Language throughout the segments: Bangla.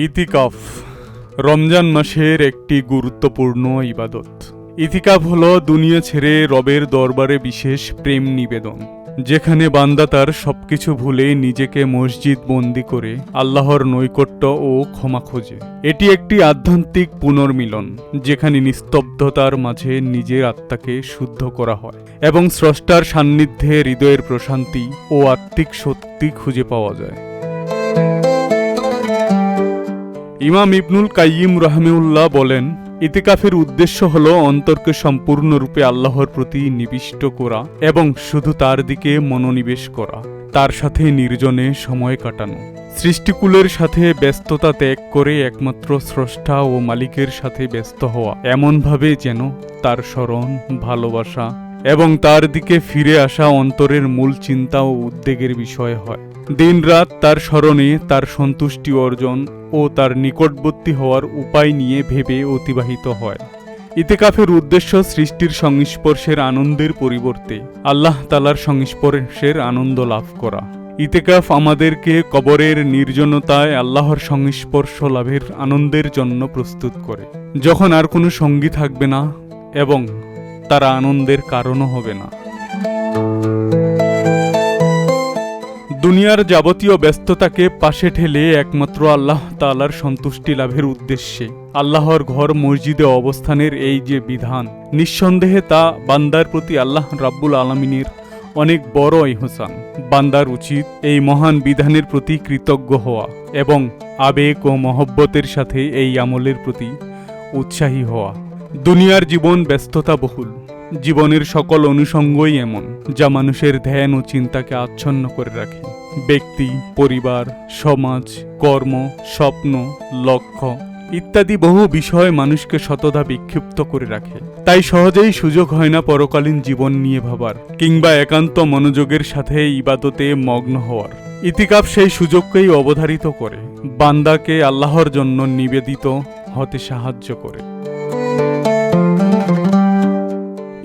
ইতিকাফ রমজান মাসের একটি গুরুত্বপূর্ণ ইবাদত। ইতিকাফ হলো দুনিয়া ছেড়ে রবের দরবারে বিশেষ প্রেম নিবেদন, যেখানে বান্দা তার সবকিছু ভুলে নিজেকে মসজিদ বন্দী করে আল্লাহর নৈকট্য ও ক্ষমা খোঁজে। এটি একটি আধ্যাত্মিক পুনর্মিলন, যেখানে নিস্তব্ধতার মাঝে নিজের আত্মাকে শুদ্ধ করা হয় এবং স্রষ্টার সান্নিধ্যে হৃদয়ের প্রশান্তি ও আত্মিক শক্তি খুঁজে পাওয়া যায়। ইমাম ইবনুল কাইয়িম রাহিমাহুল্লাহ বলেন, ইতিকাফের উদ্দেশ্য হল অন্তরকে সম্পূর্ণরূপে আল্লাহর প্রতি নিবিষ্ট করা এবং শুধু তার দিকে মনোনিবেশ করা, তার সাথে নির্জনে সময় কাটানো, সৃষ্টিকুলের সাথে ব্যস্ততা ত্যাগ করে একমাত্র স্রষ্টা ও মালিকের সাথে ব্যস্ত হওয়া, এমনভাবে যেন তার স্মরণ, ভালোবাসা এবং তার দিকে ফিরে আসা অন্তরের মূল চিন্তা ও উদ্বেগের বিষয় হয়। দিনরাত তার স্মরণে তার সন্তুষ্টি অর্জন ও তার নিকটবর্তী হওয়ার উপায় নিয়ে ভেবে অতিবাহিত হয়। ইতিকাফের উদ্দেশ্য সৃষ্টির সংস্পর্শের আনন্দের পরিবর্তে আল্লাহ তাআলার সংস্পর্শের আনন্দ লাভ করা। ইতিকাফ আমাদেরকে কবরের নির্জনতায় আল্লাহর সংস্পর্শ লাভের আনন্দের জন্য প্রস্তুত করে, যখন আর কোনো সঙ্গী থাকবে না এবং তারা আনন্দের কারণও হবে না। দুনিয়ার যাবতীয় ব্যস্ততাকে পাশে ঠেলে একমাত্র আল্লাহ তাআলার সন্তুষ্টি লাভের উদ্দেশ্যে আল্লাহর ঘর মসজিদে অবস্থানের এই যে বিধান, নিঃসন্দেহে তা বান্দার প্রতি আল্লাহ রাব্বুল আলামিনের অনেক বড় ইহসান। বান্দার উচিত এই মহান বিধানের প্রতি কৃতজ্ঞ হওয়া এবং আবেগ ও মহব্বতের সাথে এই আমলের প্রতি উৎসাহী হওয়া। দুনিয়ার জীবন ব্যস্ততা বহুল, জীবনের সকল অনুষঙ্গই এমন যা মানুষের ধ্যান ও চিন্তাকে আচ্ছন্ন করে রাখে। ব্যক্তি, পরিবার, সমাজ, কর্ম, স্বপ্ন, লক্ষ্য ইত্যাদি বহু বিষয় মানুষকে শতধা বিক্ষিপ্ত করে রাখে। তাই সহজেই সুযোগ হয় না পরকালীন জীবন নিয়ে ভাবার কিংবা একান্ত মনোযোগের সাথে ইবাদতে মগ্ন হওয়ার। ইতিকাফ সেই সুযোগকেই অবধারিত করে, বান্দাকে আল্লাহর জন্য নিবেদিত হতে সাহায্য করে।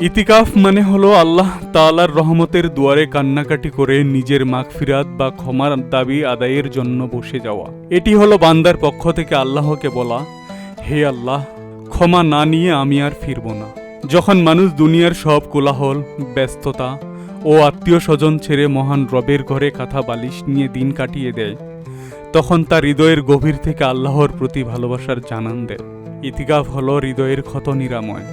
ইতিকাফ মানে হলো আল্লাহ তাআলার রহমতের দুয়ারে কান্নাকাটি করে নিজের মাগফিরাত বা ক্ষমার দাবি আদায়ের জন্য বসে যাওয়া। এটি হলো বান্দার পক্ষ থেকে আল্লাহকে বলা, হে আল্লাহ, ক্ষমা না নিয়ে আমি আর ফিরব না। যখন মানুষ দুনিয়ার সব কোলাহল, ব্যস্ততা ও আত্মীয় স্বজন ছেড়ে মহান রবের ঘরে কাঁথা বালিশ নিয়ে দিন কাটিয়ে দেয়, তখন তার হৃদয়ের গভীর থেকে আল্লাহর প্রতি ভালোবাসার জানান দেয়। ইতিকাফ হলো হৃদয়ের ক্ষত নিরাময়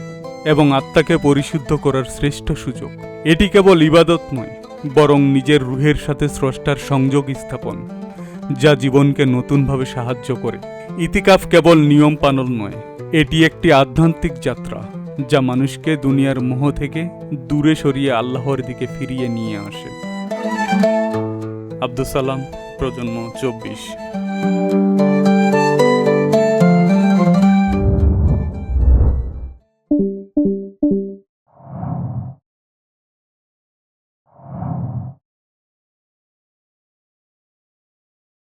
এবং আত্মাকে পরিশুদ্ধ করার শ্রেষ্ঠ সুযোগ। এটি কেবল ইবাদত নয়, বরং নিজের রুহের সাথে স্রষ্টার সংযোগ স্থাপন, যা জীবনকে নতুনভাবে সাহায্য করে। ইতিকাফ কেবল নিয়ম পালন নয়, এটি একটি আধ্যাত্মিক যাত্রা যা মানুষকে দুনিয়ার মোহ থেকে দূরে সরিয়ে আল্লাহর দিকে ফিরিয়ে নিয়ে আসে। আব্দুস সালাম, প্রজন্ম 24।